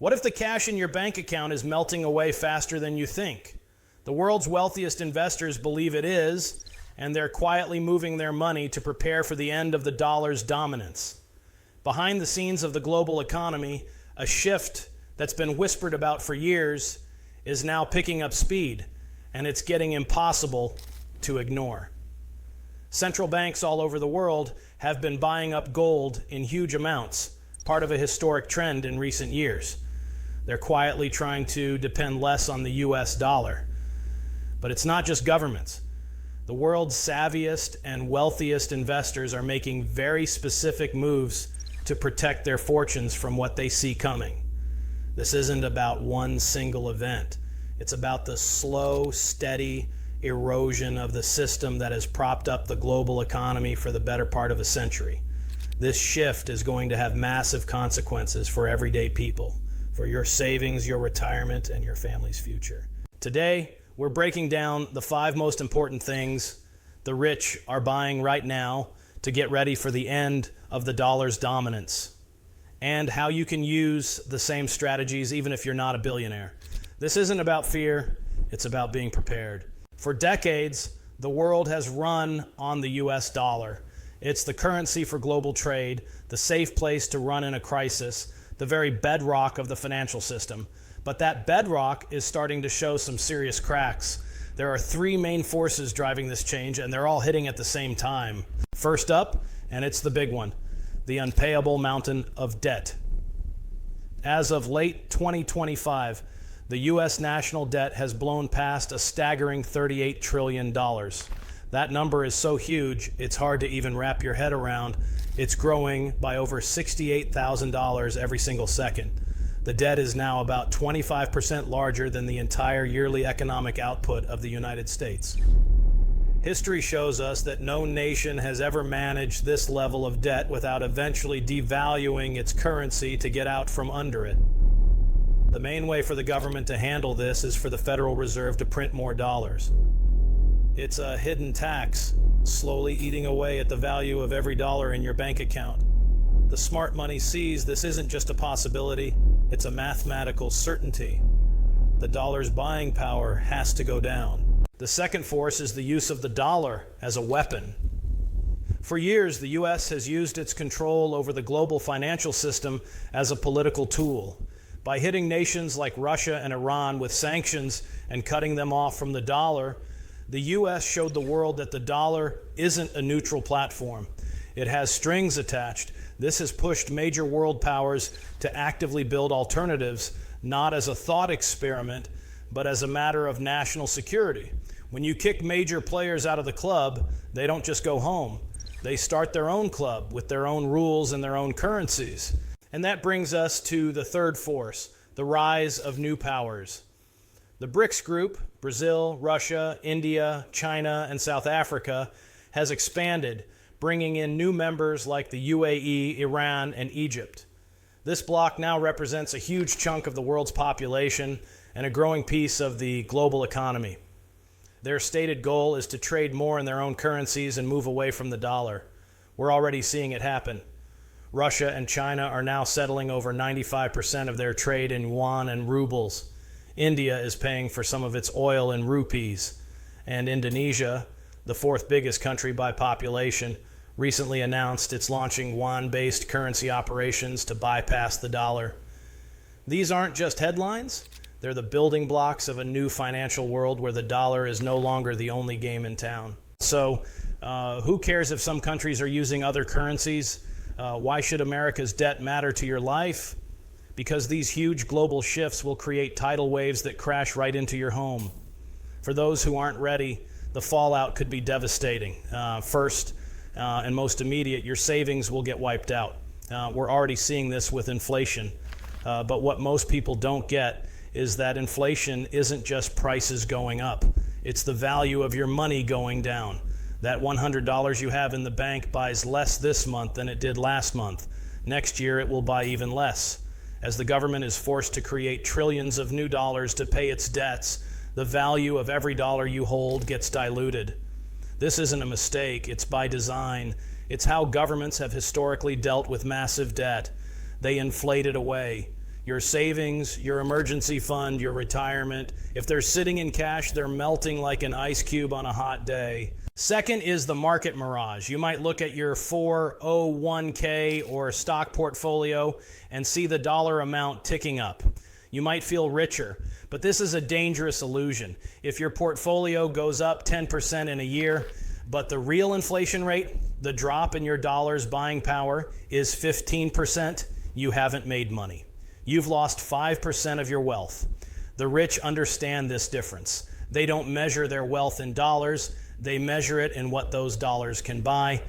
What if the cash in your bank account is melting away faster than you think? The world's wealthiest investors believe it is, and they're quietly moving their money to prepare for the end of the dollar's dominance. Behind the scenes of the global economy, a shift that's been whispered about for years is now picking up speed, and it's getting impossible to ignore. Central banks all over the world have been buying up gold in huge amounts, part of a historic trend in recent years. They're quietly trying to depend less on the US dollar. But it's not just governments. The world's savviest and wealthiest investors are making very specific moves to protect their fortunes from what they see coming. This isn't about one single event. It's about the slow, steady erosion of the system that has propped up the global economy for the better part of a century. This shift is going to have massive consequences for everyday people, for your savings, your retirement, and your family's future. Today, we're breaking down the 5 most important things the rich are buying right now to get ready for the end of the dollar's dominance, and how you can use the same strategies even if you're not a billionaire. This isn't about fear, it's about being prepared. For decades, the world has run on the US dollar. It's the currency for global trade, the safe place to run in a crisis, the very bedrock of the financial system. But that bedrock is starting to show some serious cracks. There are 3 main forces driving this change, and they're all hitting at the same time. First up, and it's the big one, the unpayable mountain of debt. As of late 2025, the U.S. national debt has blown past a staggering $38 trillion. That number is so huge, it's hard to even wrap your head around. It's growing by over $68,000 every single second. The debt is now about 25% larger than the entire yearly economic output of the United States. History shows us that no nation has ever managed this level of debt without eventually devaluing its currency to get out from under it. The main way for the government to handle this is for the Federal Reserve to print more dollars. It's a hidden tax, slowly eating away at the value of every dollar in your bank account. The smart money sees this isn't just a possibility, it's a mathematical certainty. The dollar's buying power has to go down. The second force is the use of the dollar as a weapon. For years, the U.S. has used its control over the global financial system as a political tool. By hitting nations like Russia and Iran with sanctions and cutting them off from the dollar, the U.S. showed the world that the dollar isn't a neutral platform. It has strings attached. This has pushed major world powers to actively build alternatives, not as a thought experiment, but as a matter of national security. When you kick major players out of the club, they don't just go home. They start their own club with their own rules and their own currencies. And that brings us to the third force, the rise of new powers. The BRICS group, Brazil, Russia, India, China, and South Africa, has expanded, bringing in new members like the UAE, Iran, and Egypt. This bloc now represents a huge chunk of the world's population and a growing piece of the global economy. Their stated goal is to trade more in their own currencies and move away from the dollar. We're already seeing it happen. Russia and China are now settling over 95% of their trade in yuan and rubles. India is paying for some of its oil in rupees. And Indonesia, the 4th biggest country by population, recently announced it's launching yuan-based currency operations to bypass the dollar. These aren't just headlines. They're the building blocks of a new financial world where the dollar is no longer the only game in town. So who cares if some countries are using other currencies? Why should America's debt matter to your life? Because these huge global shifts will create tidal waves that crash right into your home. For those who aren't ready, the fallout could be devastating. First, and most immediate, your savings will get wiped out. We're already seeing this with inflation. But what most people don't get is that inflation isn't just prices going up. It's the value of your money going down. That $100 you have in the bank buys less this month than it did last month. Next year, it will buy even less. As the government is forced to create trillions of new dollars to pay its debts, the value of every dollar you hold gets diluted. This isn't a mistake, it's by design. It's how governments have historically dealt with massive debt. They inflate it away. your savings, your emergency fund, your retirement. If they're sitting in cash, they're melting like an ice cube on a hot day. Second is the market mirage. You might look at your 401k or stock portfolio and see the dollar amount ticking up. You might feel richer, but this is a dangerous illusion. If your portfolio goes up 10% in a year, but the real inflation rate, the drop in your dollar's buying power, is 15%, you haven't made money. You've lost 5% of your wealth. The rich understand this difference. They don't measure their wealth in dollars. They measure it in what those dollars can buy.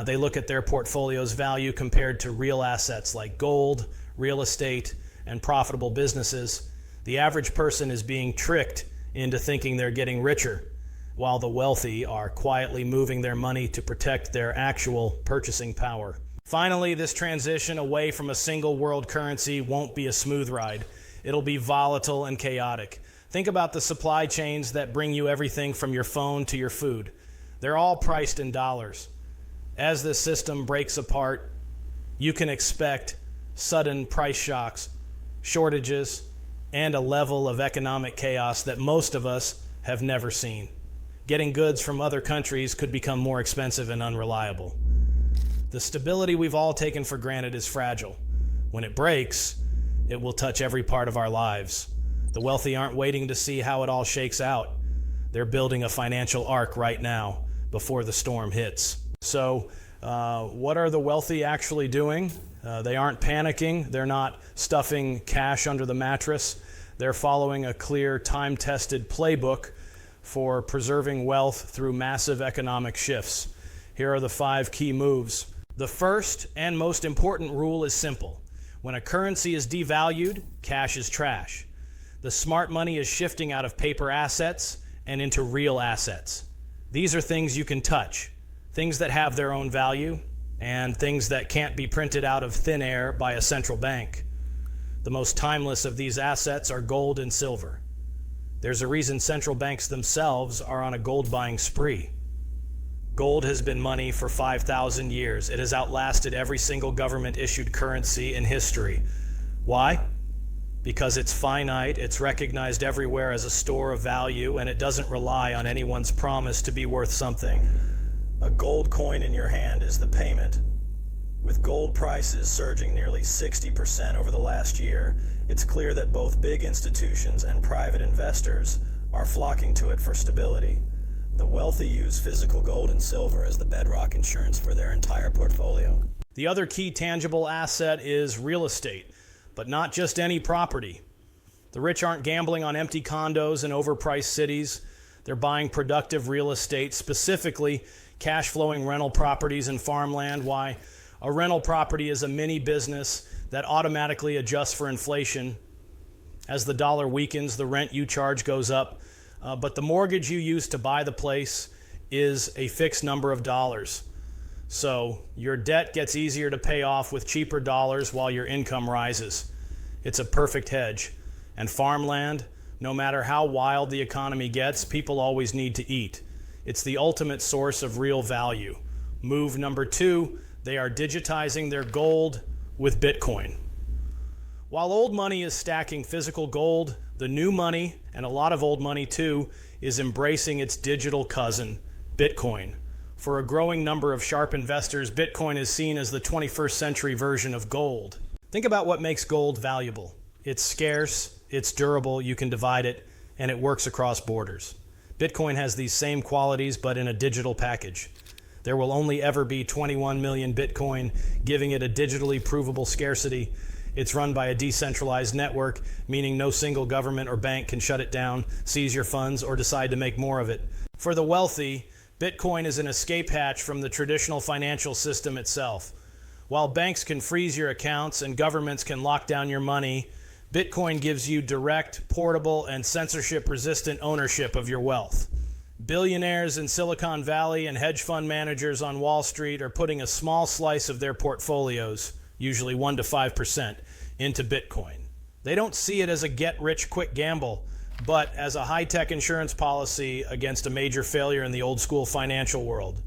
They look at their portfolio's value compared to real assets like gold, real estate, and profitable businesses. The average person is being tricked into thinking they're getting richer, while the wealthy are quietly moving their money to protect their actual purchasing power. Finally, this transition away from a single world currency won't be a smooth ride. It'll be volatile and chaotic. Think about the supply chains that bring you everything from your phone to your food. They're all priced in dollars. As this system breaks apart, you can expect sudden price shocks, shortages, and a level of economic chaos that most of us have never seen. Getting goods from other countries could become more expensive and unreliable. The stability we've all taken for granted is fragile. When it breaks, it will touch every part of our lives. The wealthy aren't waiting to see how it all shakes out. They're building a financial ark right now before the storm hits. So, what are the wealthy actually doing? They aren't panicking. They're not stuffing cash under the mattress. They're following a clear, time-tested playbook for preserving wealth through massive economic shifts. Here are the 5 key moves. The first and most important rule is simple. When a currency is devalued, cash is trash. The smart money is shifting out of paper assets and into real assets. These are things you can touch, things that have their own value, and things that can't be printed out of thin air by a central bank. The most timeless of these assets are gold and silver. There's a reason central banks themselves are on a gold buying spree. Gold has been money for 5,000 years. It has outlasted every single government-issued currency in history. Why? Because it's finite, it's recognized everywhere as a store of value, and it doesn't rely on anyone's promise to be worth something. A gold coin in your hand is the payment. With gold prices surging nearly 60% over the last year, it's clear that both big institutions and private investors are flocking to it for stability. The wealthy use physical gold and silver as the bedrock insurance for their entire portfolio. The other key tangible asset is real estate, but not just any property. The rich aren't gambling on empty condos and overpriced cities. They're buying productive real estate, specifically cash-flowing rental properties and farmland. Why? A rental property is a mini business that automatically adjusts for inflation. As the dollar weakens, the rent you charge goes up. But the mortgage you use to buy the place is a fixed number of dollars. So your debt gets easier to pay off with cheaper dollars while your income rises. It's a perfect hedge. And farmland, no matter how wild the economy gets, people always need to eat. It's the ultimate source of real value. Move number 2, they are digitizing their gold with Bitcoin. While old money is stacking physical gold, the new money, and a lot of old money too, is embracing its digital cousin, Bitcoin. For a growing number of sharp investors, Bitcoin is seen as the 21st century version of gold. Think about what makes gold valuable. It's scarce, it's durable, you can divide it, and it works across borders. Bitcoin has these same qualities, but in a digital package. There will only ever be 21 million Bitcoin, giving it a digitally provable scarcity. It's run by a decentralized network, meaning no single government or bank can shut it down, seize your funds, or decide to make more of it. For the wealthy, Bitcoin is an escape hatch from the traditional financial system itself. While banks can freeze your accounts and governments can lock down your money, Bitcoin gives you direct, portable, and censorship-resistant ownership of your wealth. Billionaires in Silicon Valley and hedge fund managers on Wall Street are putting a small slice of their portfolios, usually 1 to 5%, into Bitcoin. They don't see it as a get-rich-quick gamble, but as a high-tech insurance policy against a major failure in the old-school financial world.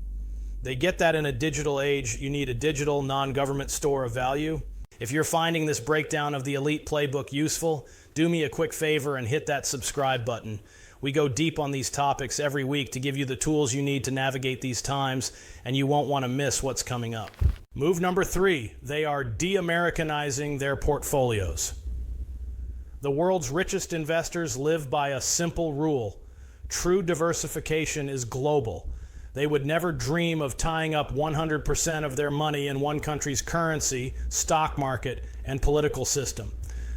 They get that in a digital age, you need a digital, non-government store of value. If you're finding this breakdown of the elite playbook useful, do me a quick favor and hit that subscribe button. We go deep on these topics every week to give you the tools you need to navigate these times, and you won't want to miss what's coming up. Move number 3, they are de-Americanizing their portfolios. The world's richest investors live by a simple rule. True diversification is global. They would never dream of tying up 100% of their money in one country's currency, stock market, and political system.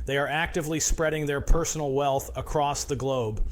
They are actively spreading their personal wealth across the globe.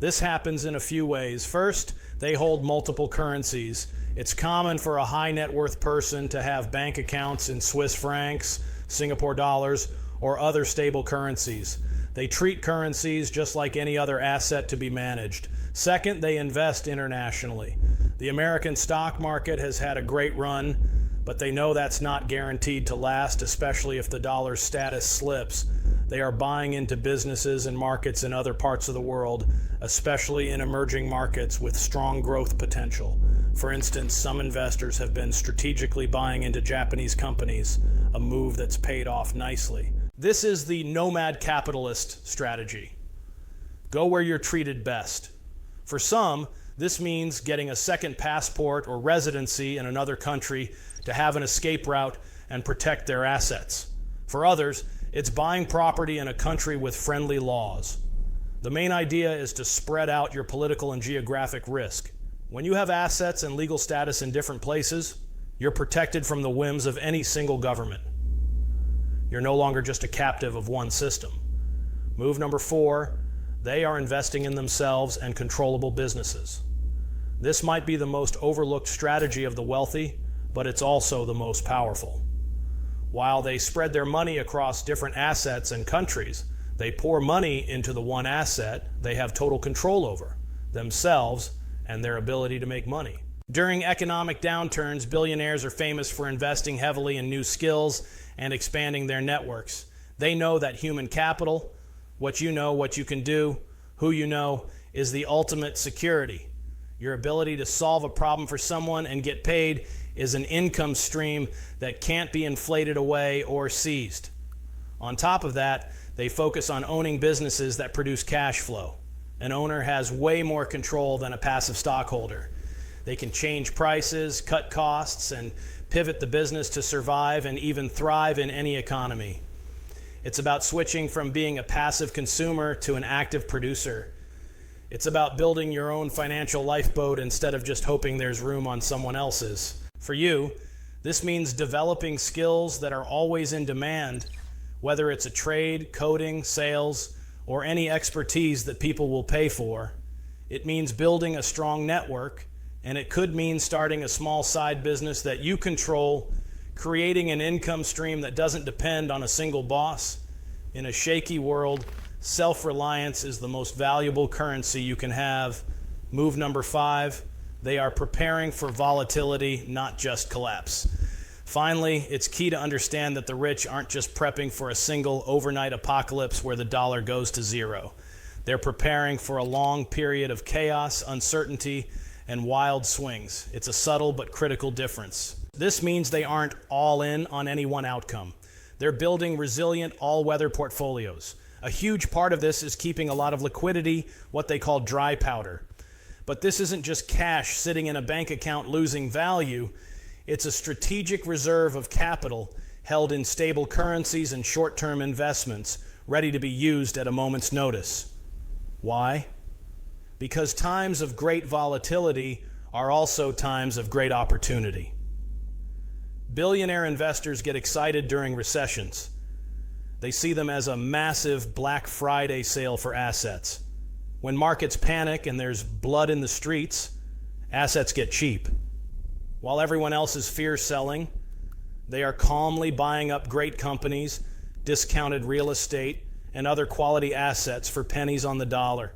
This happens in a few ways. First, they hold multiple currencies. It's common for a high net worth person to have bank accounts in Swiss francs, Singapore dollars, or other stable currencies. They treat currencies just like any other asset to be managed. Second, they invest internationally. The American stock market has had a great run, but they know that's not guaranteed to last, especially if the dollar's status slips. They are buying into businesses and markets in other parts of the world, especially in emerging markets with strong growth potential. For instance, some investors have been strategically buying into Japanese companies, a move that's paid off nicely. This is the nomad capitalist strategy. Go where you're treated best. For some, this means getting a second passport or residency in another country to have an escape route and protect their assets. For others, it's buying property in a country with friendly laws. The main idea is to spread out your political and geographic risk. When you have assets and legal status in different places, you're protected from the whims of any single government. You're no longer just a captive of one system. Move number 4, they are investing in themselves and controllable businesses. This might be the most overlooked strategy of the wealthy, but it's also the most powerful. While they spread their money across different assets and countries, they pour money into the one asset they have total control over, themselves and their ability to make money. During economic downturns, billionaires are famous for investing heavily in new skills and expanding their networks. They know that human capital, what you can do, who you know, is the ultimate security. Your ability to solve a problem for someone and get paid is an income stream that can't be inflated away or seized. On top of that, they focus on owning businesses that produce cash flow. An owner has way more control than a passive stockholder. They can change prices, cut costs, and pivot the business to survive and even thrive in any economy. It's about switching from being a passive consumer to an active producer. It's about building your own financial lifeboat instead of just hoping there's room on someone else's. For you, this means developing skills that are always in demand, whether it's a trade, coding, sales, or any expertise that people will pay for. It means building a strong network, and it could mean starting a small side business that you control, creating an income stream that doesn't depend on a single boss. In a shaky world, self-reliance is the most valuable currency you can have. Move number 5, they are preparing for volatility, not just collapse. Finally, it's key to understand that the rich aren't just prepping for a single overnight apocalypse where the dollar goes to zero. They're preparing for a long period of chaos, uncertainty, and wild swings. It's a subtle but critical difference. This means they aren't all in on any one outcome. They're building resilient, all-weather portfolios. A huge part of this is keeping a lot of liquidity, what they call dry powder. But this isn't just cash sitting in a bank account losing value. It's a strategic reserve of capital held in stable currencies and short-term investments, ready to be used at a moment's notice. Why? Because times of great volatility are also times of great opportunity. Billionaire investors get excited during recessions. They see them as a massive Black Friday sale for assets. When markets panic and there's blood in the streets, assets get cheap. While everyone else is fear selling, they are calmly buying up great companies, discounted real estate, and other quality assets for pennies on the dollar.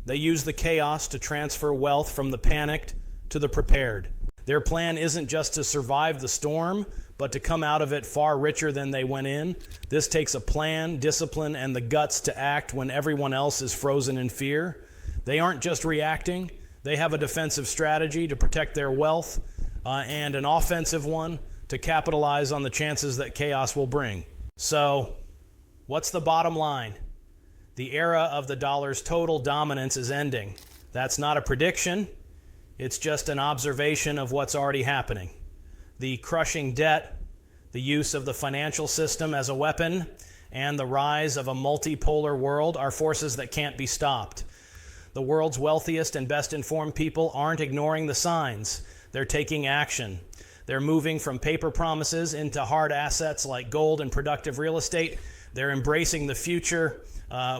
They use the chaos to transfer wealth from the panicked to the prepared. Their plan isn't just to survive the storm, but to come out of it far richer than they went in. This takes a plan, discipline, and the guts to act when everyone else is frozen in fear. They aren't just reacting. They have a defensive strategy to protect their wealth and an offensive one to capitalize on the chances that chaos will bring. So, what's the bottom line? The era of the dollar's total dominance is ending. That's not a prediction. It's just an observation of what's already happening. The crushing debt, the use of the financial system as a weapon, and the rise of a multipolar world are forces that can't be stopped. The world's wealthiest and best informed people aren't ignoring the signs. They're taking action. They're moving from paper promises into hard assets like gold and productive real estate. They're embracing the future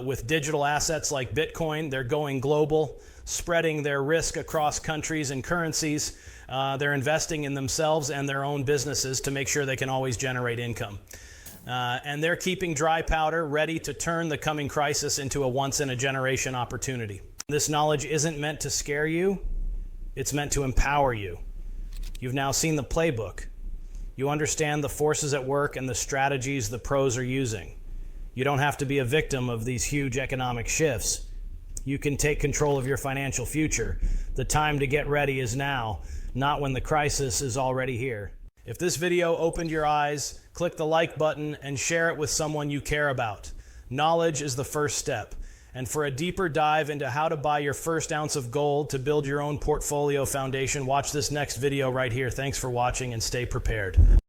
with digital assets like Bitcoin. They're going global, spreading their risk across countries and currencies. They're investing in themselves and their own businesses to make sure they can always generate income. And they're keeping dry powder ready to turn the coming crisis into a once-in-a-generation opportunity. This knowledge isn't meant to scare you. It's meant to empower you. You've now seen the playbook. You understand the forces at work and the strategies the pros are using. You don't have to be a victim of these huge economic shifts. You can take control of your financial future. The time to get ready is now, not when the crisis is already here. If this video opened your eyes, click the like button and share it with someone you care about. Knowledge is the first step. And for a deeper dive into how to buy your first ounce of gold to build your own portfolio foundation, watch this next video right here. Thanks for watching and stay prepared.